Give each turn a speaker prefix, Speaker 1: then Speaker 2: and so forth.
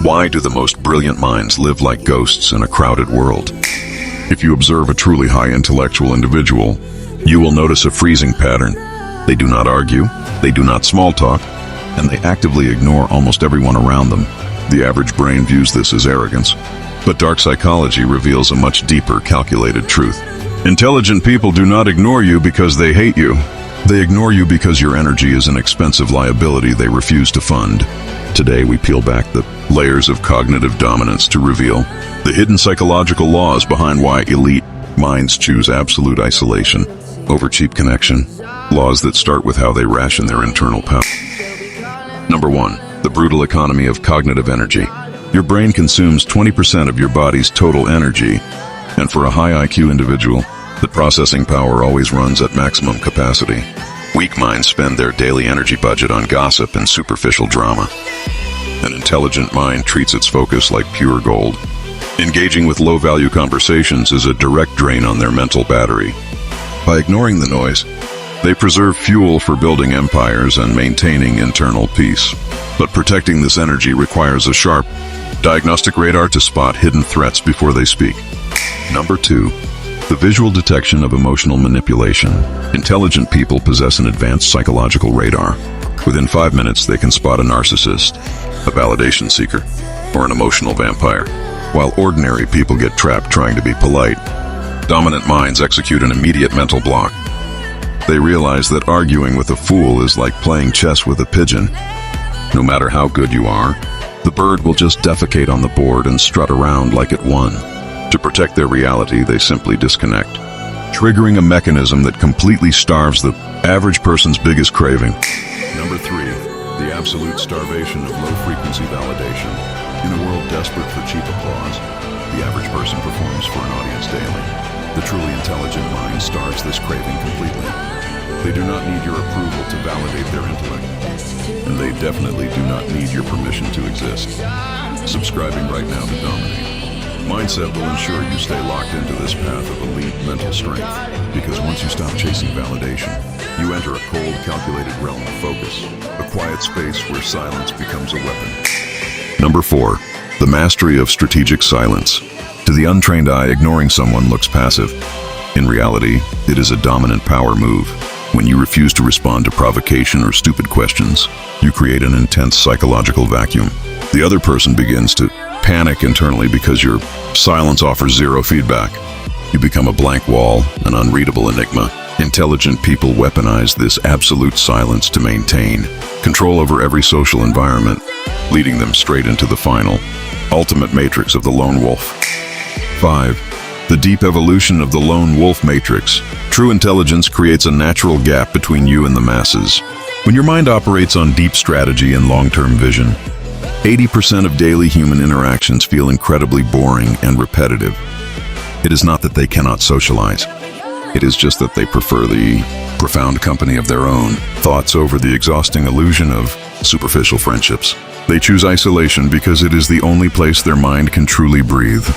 Speaker 1: Why do the most brilliant minds live like ghosts in a crowded world? If you observe a truly high intellectual individual, you will notice a freezing pattern. They do not argue, they do not small talk, and they actively ignore almost everyone around them. The average brain views this as arrogance, but dark psychology reveals a much deeper, calculated truth. Intelligent people do not ignore you because they hate you. They ignore you because your energy is an expensive liability they refuse to fund. Today we peel back the layers of cognitive dominance to reveal the hidden psychological laws behind why elite minds choose absolute isolation over cheap connection. Laws that start with how they ration their internal power. Number 1. The brutal economy of cognitive energy. Your brain consumes 20% of your body's total energy, and for a high IQ individual, the processing power always runs at maximum capacity. Weak minds spend their daily energy budget on gossip and superficial drama. An intelligent mind treats its focus like pure gold. Engaging with low-value conversations is a direct drain on their mental battery. By ignoring the noise, they preserve fuel for building empires and maintaining internal peace. But protecting this energy requires a sharp, diagnostic radar to spot hidden threats before they speak. Number 2. The visual detection of emotional manipulation. Intelligent people possess an advanced psychological radar. Within 5 minutes, they can spot a narcissist, a validation seeker, or an emotional vampire. While ordinary people get trapped trying to be polite, dominant minds execute an immediate mental block. They realize that arguing with a fool is like playing chess with a pigeon. No matter how good you are, the bird will just defecate on the board and strut around like it won. To protect their reality, they simply disconnect, triggering a mechanism that completely starves the average person's biggest craving. Number 3. The absolute starvation of low-frequency validation. In a world desperate for cheap applause, the average person performs for an audience daily. The truly intelligent mind starves this craving completely. They do not need your approval to validate their intellect, and they definitely do not need your permission to exist. Subscribing right now to dominate. Mindset will ensure you stay locked into this path of elite mental strength, because once you stop chasing validation, you enter a cold, calculated realm of focus, a quiet space where silence becomes a weapon. Number 4. The mastery of strategic silence. To the untrained eye, ignoring someone looks passive. In reality, it is a dominant power move. When you refuse to respond to provocation or stupid questions, you create an intense psychological vacuum. The other person begins to panic internally because your silence offers zero feedback. You become a blank wall, an unreadable enigma. Intelligent people weaponize this absolute silence to maintain control over every social environment, leading them straight into the final, ultimate matrix of the lone wolf. 5. The deep evolution of the lone wolf matrix. True intelligence creates a natural gap between you and the masses. When your mind operates on deep strategy and long-term vision, 80% of daily human interactions feel incredibly boring and repetitive. It is not that they cannot socialize. It is just that they prefer the profound company of their own thoughts over the exhausting illusion of superficial friendships. They choose isolation because it is the only place their mind can truly breathe.